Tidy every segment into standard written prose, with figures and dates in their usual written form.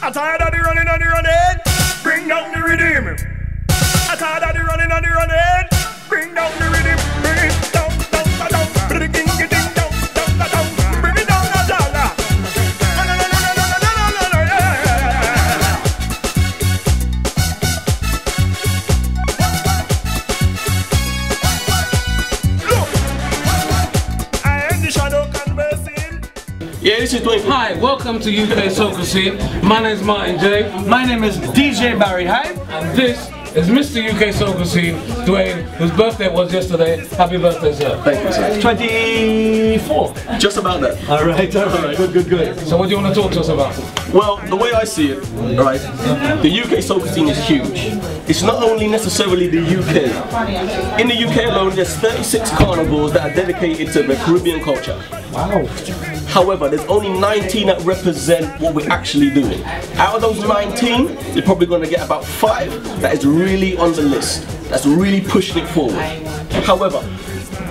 I'm tired of the running and the running. Bring down the rhythm. I'm tired of the running and the running. Bring down the rhythm. Bring it down, down, down. Bring it down, down, down, down. Bring it down, down, down. Yeah, this is Dwayne. Hi, welcome to UK Soca Scene. My name is Martin J. My name is DJ Barrie Hype. And this is Mr. UK Soca Scene, Dwayne, whose birthday it was yesterday. Happy birthday, sir. Thank you, sir. 24. Just about that. Alright. Good. So what do you want to talk to us about? Well, the way I see it, right, the UK soca scene is huge. It's not only necessarily the UK. In the UK alone, there's 36 carnivals that are dedicated to the Caribbean culture. Wow. However, there's only 19 that represent what we're actually doing. Out of those 19, you're probably going to get about 5 that is really on the list, that's really pushing it forward. However,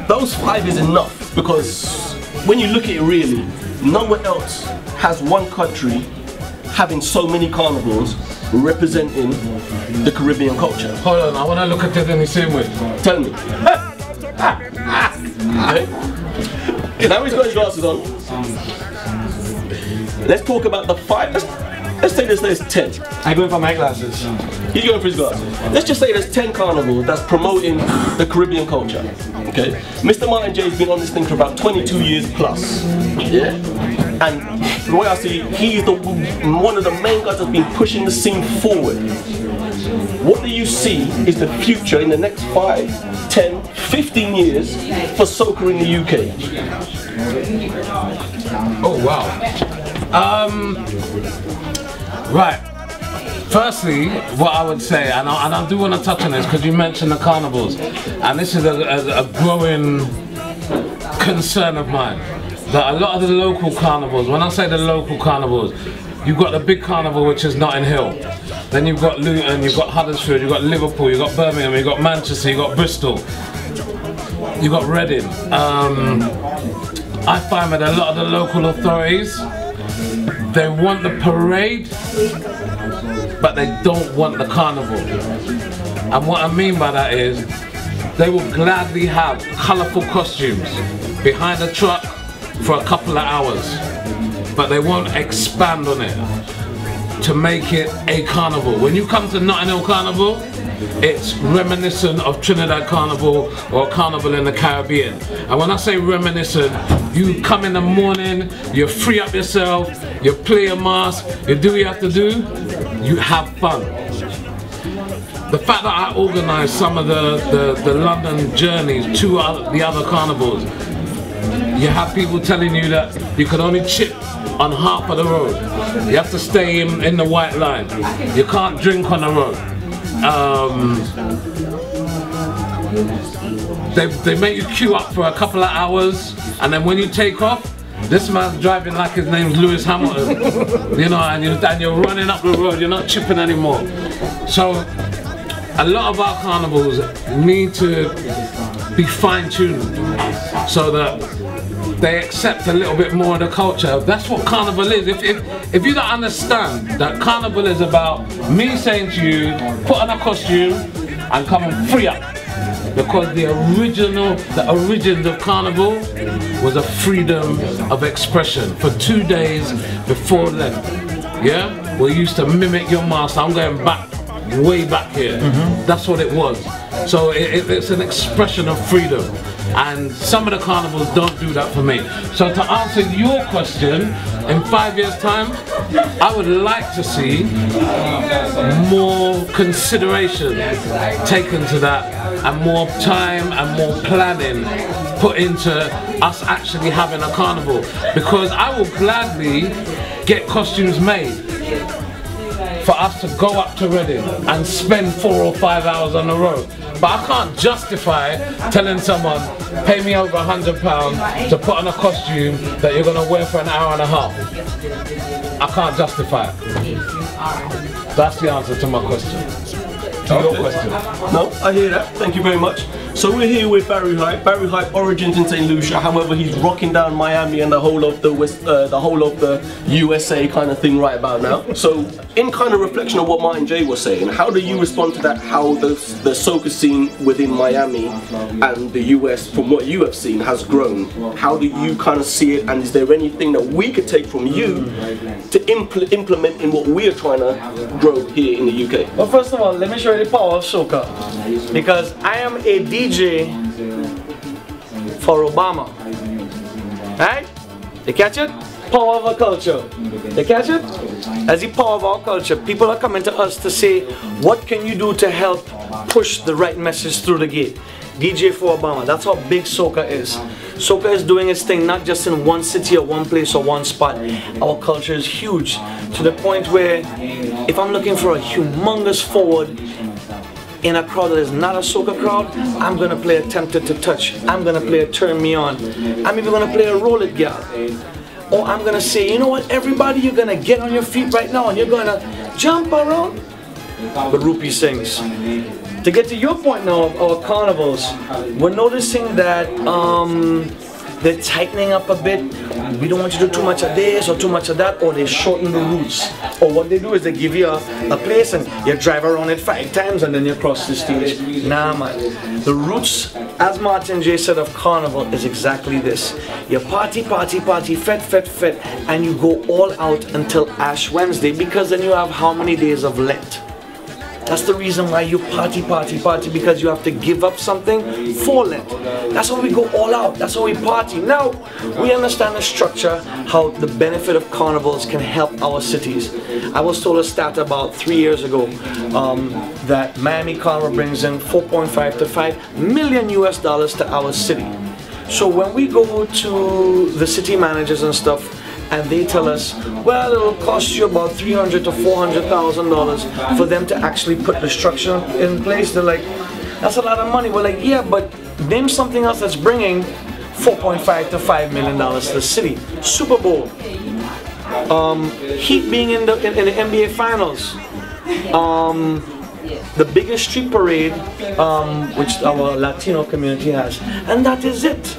those 5 is enough because when you look at it really, nowhere else has one country having so many carnivals representing the Caribbean culture. Hold on, I want to look at it in the same way. Tell me. Now he's got his glasses on. Let's talk about the 5. Let's say there's 10. I'm going for my glasses. He's going for his glasses. Let's just say there's 10 carnivals that's promoting the Caribbean culture. Okay? Mr. Martin J has been on this thing for about 22 years plus. Yeah? And the way I see it, he is one of the main guys that's been pushing the scene forward. What do you see is the future in the next 5, 10, 15 years for soca in the UK? Oh wow. Right. Firstly, what I would say, and I do want to touch on this because you mentioned the carnivals, and this is a growing concern of mine, that a lot of the local carnivals, when I say the local carnivals, you've got the big carnival which is Notting Hill, then you've got Luton, you've got Huddersfield, you've got Liverpool, you've got Birmingham, you've got Manchester, you've got Bristol, you've got Reading. I find that a lot of the local authorities, they want the parade, but they don't want the carnival. And what I mean by that is, they will gladly have colourful costumes behind the truck for a couple of hours, but they won't expand on it to make it a carnival. When you come to Notting Hill Carnival, it's reminiscent of Trinidad Carnival or Carnival in the Caribbean. And when I say reminiscent, you come in the morning, you free up yourself, you play your mask, you do what you have to do, you have fun. The fact that I organised some of the London journeys to the other carnivals, you have people telling you that you can only chip on half of the road. You have to stay in the white line. You can't drink on the road. They make you queue up for a couple of hours, and then when you take off, this man's driving like his name's Lewis Hamilton, you know, and you're running up the road, you're not chipping anymore. So a lot of our carnivals need to be fine-tuned so that they accept a little bit more of the culture. That's what Carnival is. If you don't understand that Carnival is about me saying to you, put on a costume and come and free up. Because the origins of Carnival was a freedom of expression for 2 days before then. Yeah? We used to mimic your master. I'm going back, way back here. That's what it was. So it's an expression of freedom. And some of the carnivals don't do that for me. So to answer your question, in 5 years' time, I would like to see more consideration taken to that, and more time and more planning put into us actually having a carnival. Because I will gladly get costumes made for us to go up to Reading and spend 4 or 5 hours on the road. But I can't justify telling someone, pay me over £100 to put on a costume that you're going to wear for an hour and a half. I can't justify it. That's the answer to my question. to your question. No, I hear that. Thank you very much. So we're here with Barrie Hype. Barrie Hype origins in St. Lucia. However, he's rocking down Miami and the whole of the USA kind of thing right about now. So, in kind of reflection of what Martin J was saying, how do you respond to that? How the soca scene within Miami and the US, from what you have seen, has grown? How do you kind of see it? And is there anything that we could take from you to implement in what we are trying to grow here in the UK? Well, first of all, let me show you the power of soca, because I am a DJ for Obama. Right? You catch it? Power of our culture. You catch it? As the power of our culture, people are coming to us to say, what can you do to help push the right message through the gate? DJ for Obama. That's how big soca is. Soca is doing its thing not just in one city or one place or one spot. Our culture is huge to the point where if I'm looking for a humongous forward in a crowd that is not a soca crowd, I'm gonna play a Tempted to Touch. I'm gonna play a Turn Me On. I'm even gonna play a Roll It Gal. Or I'm gonna say, you know what, everybody, you're gonna get on your feet right now and you're gonna jump around. But Rupee sings. To get to your point now of our carnivals, we're noticing that they're tightening up a bit. We don't want you to do too much of this or too much of that, or they shorten the routes. Or what they do is they give you a place and you drive around it 5 times and then you cross the stage. Nah, man. The roots, as Martin J said, of Carnival is exactly this. You party, fet, and you go all out until Ash Wednesday, because then you have how many days of Lent? That's the reason why you party, because you have to give up something for Lent. That's how we go all out. That's how we party. Now, we understand the structure, how the benefit of carnivals can help our cities. I was told a stat about 3 years ago that Miami Carnival brings in $4.5 to $5 million to our city. So when we go to the city managers and stuff, and they tell us, well, it'll cost you about $300,000 to $400,000 for them to actually put the structure in place. They're like, that's a lot of money. We're like, yeah, but name something else that's bringing $4.5 to $5 million to the city. Super Bowl, Heat being in the NBA Finals, the biggest street parade, which our Latino community has, and that is it.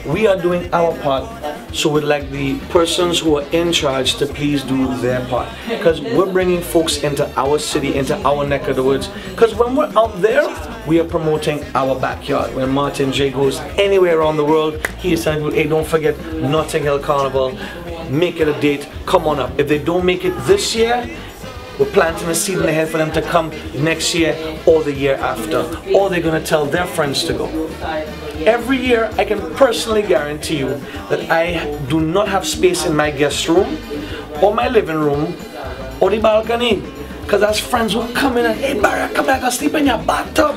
We are doing our part, so we'd like the persons who are in charge to please do their part, because we're bringing folks into our city, into our neck of the woods, because when we're out there, we are promoting our backyard. When Martin J goes anywhere around the world, he is saying, hey, don't forget Notting Hill Carnival, make it a date, come on up. If they don't make it this year, we're planting a seed in the head for them to come next year or the year after, or they're going to tell their friends to go. Every year, I can personally guarantee you that I do not have space in my guest room, or my living room, or the balcony, because that's friends who come in and, hey Barry, come back and sleep in your bathtub.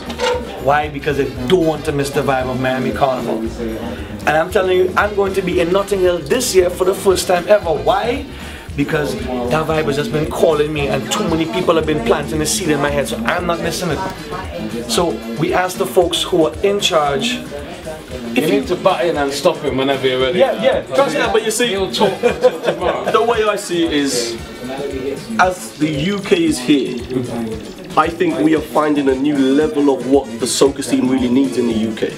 Why? Because they don't want to miss the vibe of Miami Carnival. And I'm telling you, I'm going to be in Notting Hill this year for the first time ever. Why? Because that vibe has just been calling me, and too many people have been planting a seed in my head, so I'm not missing it. So we ask the folks who are in charge. You need to butt in and stop him whenever you're ready. Yeah, but you see, He'll talk until tomorrow. the way I see it is, as the UK is here, I think we are finding a new level of what the soca scene really needs in the UK.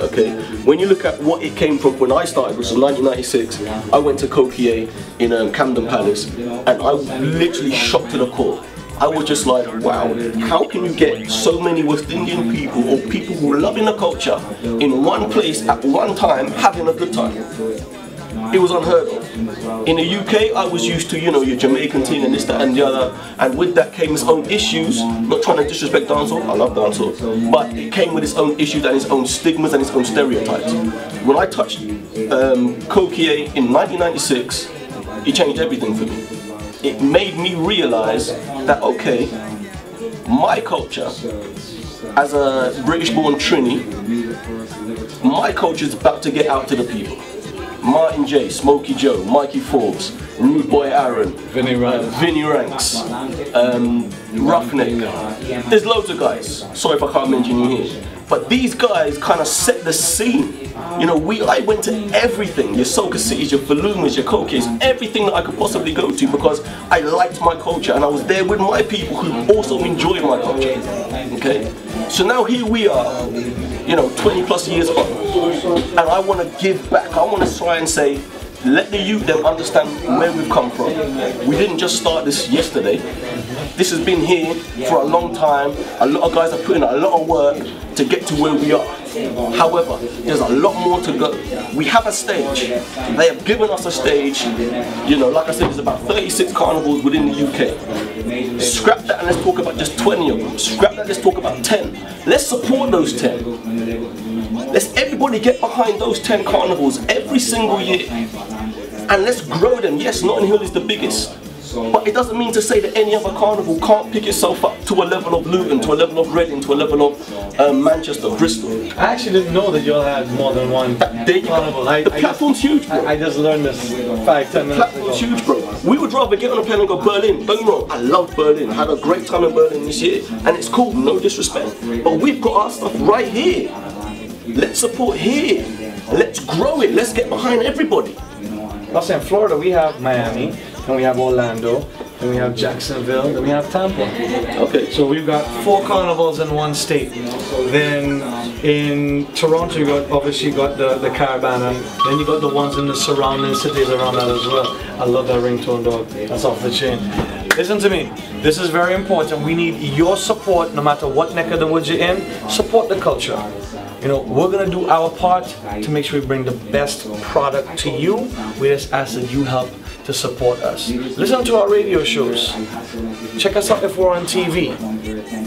Okay, when you look at what it came from when I started, which was 1996, I went to Coquille in Camden Palace, and I was literally shocked to the core. I was just like, wow, how can you get so many West Indian people, or people who are loving the culture, in one place at one time having a good time? It was unheard of. In the UK, I was used to, you know, your Jamaican thing and this, that and the other, and with that came its own issues. Not trying to disrespect dancehall, I love dancehall, but it came with its own issues and its own stigmas and its own stereotypes. When I touched Coquille in 1996, it changed everything for me. It made me realize that, okay, my culture, as a British-born Trini, my culture is about to get out to the people. Martin J, Smokey Joe, Mikey Forbes, Rude Boy Aaron, Vinnie Ranks, Roughneck. There's loads of guys. Sorry if I can't mention you here. But these guys kind of set the scene. You know, I went to everything, your soca cities, your Falumas, your Cokies, everything that I could possibly go to because I liked my culture and I was there with my people who also enjoyed my culture. Okay? So now here we are, you know, 20 plus years on, and I want to give back. I want to try and say, let the youth then understand where we've come from. We didn't just start this yesterday. This has been here for a long time. A lot of guys are putting a lot of work to get to where we are. However, there's a lot more to go. We have a stage. They have given us a stage. You know, like I said, there's about 36 carnivals within the UK. Scrap that and let's talk about just 20 of them. Scrap that, let's talk about 10. Let's support those 10. Let's everybody get behind those 10 carnivals every single year. And let's grow them. Yes, Notting Hill is the biggest. But it doesn't mean to say that any other carnival can't pick itself up to a level of Luton, to a level of Reading, to a level of Manchester, Bristol. I actually didn't know that you all had more than one carnival. The platform's huge, bro. I just learned this 5-10 minutes ago. The platform's huge, bro. We would rather get on a plane and go Berlin. Don't you know, I love Berlin. I had a great time in Berlin this year. And it's cool, no disrespect. But we've got our stuff right here. Let's support here. Let's grow it. Let's get behind everybody. Plus in Florida we have Miami, and we have Orlando, and we have Jacksonville, and we have Tampa. Okay. So we've got 4 carnivals in one state. Then in Toronto you got obviously you got the Caravana. Then you got the ones in the surrounding cities around that as well. I love that ringtone dog. That's off the chain. Listen to me. This is very important. We need your support no matter what neck of the woods you're in. Support the culture. You know, we're gonna do our part to make sure we bring the best product to you. We just ask that you help to support us. Listen to our radio shows. Check us out if we're on TV.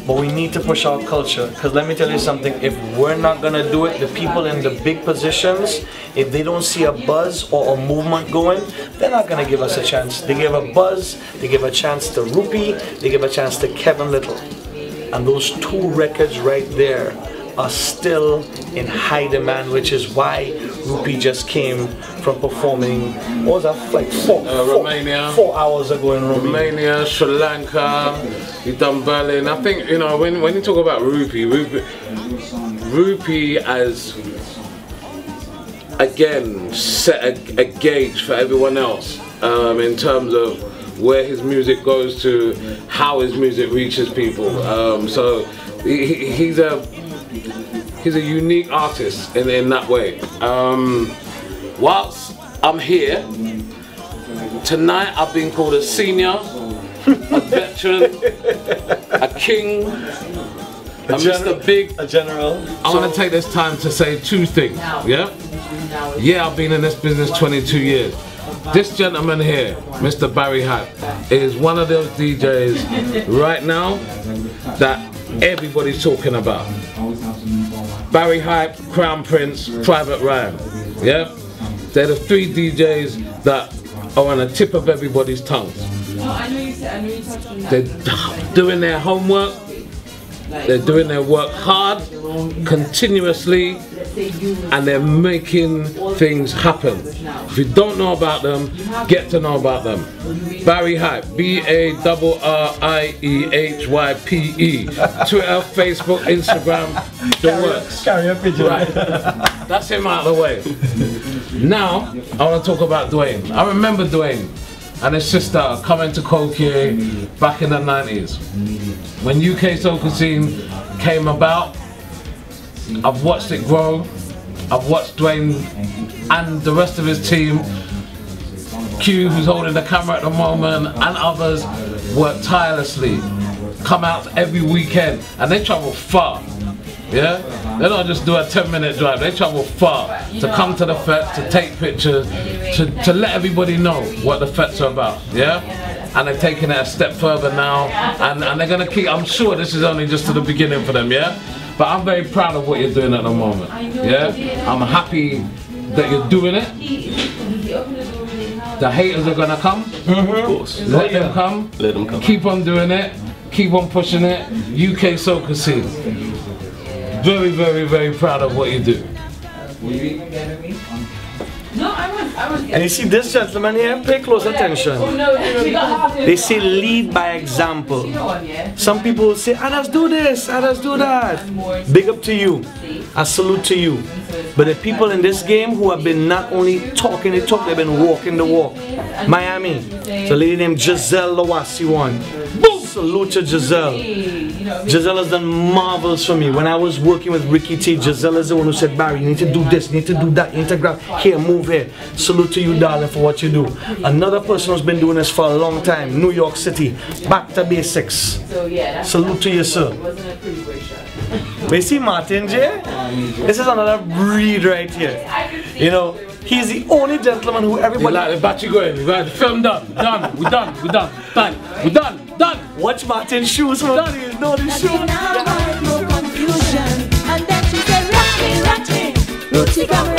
But we need to push our culture, because let me tell you something, if we're not gonna do it, the people in the big positions, if they don't see a buzz or a movement going, they're not gonna give us a chance. They give a buzz, they give a chance to Rupee, they give a chance to Kevin Little. And those 2 records right there are still in high demand, which is why Rupee just came from performing, what was that, like 4 hours ago in Romania, Sri Lanka, you've done Berlin. I think, you know, when you talk about Rupee has, again, set a gauge for everyone else in terms of where his music goes to, how his music reaches people. So he's a unique artist in that way. Whilst I'm here, tonight I've been called a senior, a veteran, a king, a Mr. Big, a general. I want to take this time to say 2 things, yeah? Yeah, I've been in this business 22 years. This gentleman here, Mr. Barrie Hype, is one of those DJs right now that everybody's talking about. Barrie Hype, Crown Prince, Private Ryan, yeah? They're the 3 DJs that are on the tip of everybody's tongues. They're doing their homework, they're doing their work hard, continuously, and they're making things happen. If you don't know about them, get to know about them. Barrie Hype, B-A-R-R-I-E-H-Y-P-E. Twitter, Facebook, Instagram, the works. Carry a picture. Right. That's him out of the way. Now, I want to talk about Dwayne. I remember Dwayne and his sister coming to Cokie back in the 90s. When UK Soca Scene came about, I've watched it grow. I've watched Dwayne and the rest of his team, Q, who's holding the camera at the moment, and others work tirelessly, come out every weekend, and they travel far. Yeah? They don't just do a 10-minute drive, they travel far to come to the fete, to take pictures, to let everybody know what the fetes are about. Yeah? And they're taking it a step further now, and they're gonna keep, I'm sure this is only just to the beginning for them, yeah? But I'm very proud of what you're doing at the moment, yeah? I'm happy that you're doing it. The haters are gonna come, of course. Let them come. Let them come. Keep on doing it, keep on pushing it. UK Soca Scene. Very, very, very proud of what you do. No, I was. And you see this gentleman here, pay close attention. They say lead by example. Some people will say, let's do this, let's do that. Big up to you. I salute to you. But the people in this game who have been not only talking the talk, they've been walking the walk. Miami, it's a lady named Giselle Lawasi one. Boom! Salute to Giselle. Giselle has done marvels for me. When I was working with Ricky T, Giselle is the one who said, Barry, you need to do this, you need to do that, you need to grab here, move here. Salute to you, darling, for what you do. Another person who's been doing this for a long time, New York City, back to basics. Salute to you, sir. But you see Martin J? This is another breed right here. You know, he's the only gentleman who everybody... Like the battery going, we got the film done, we done, done, we done. Watch Martin's shoes, man. No, the shoes. No confusion, and then she said, rocking, rocking, rootsy come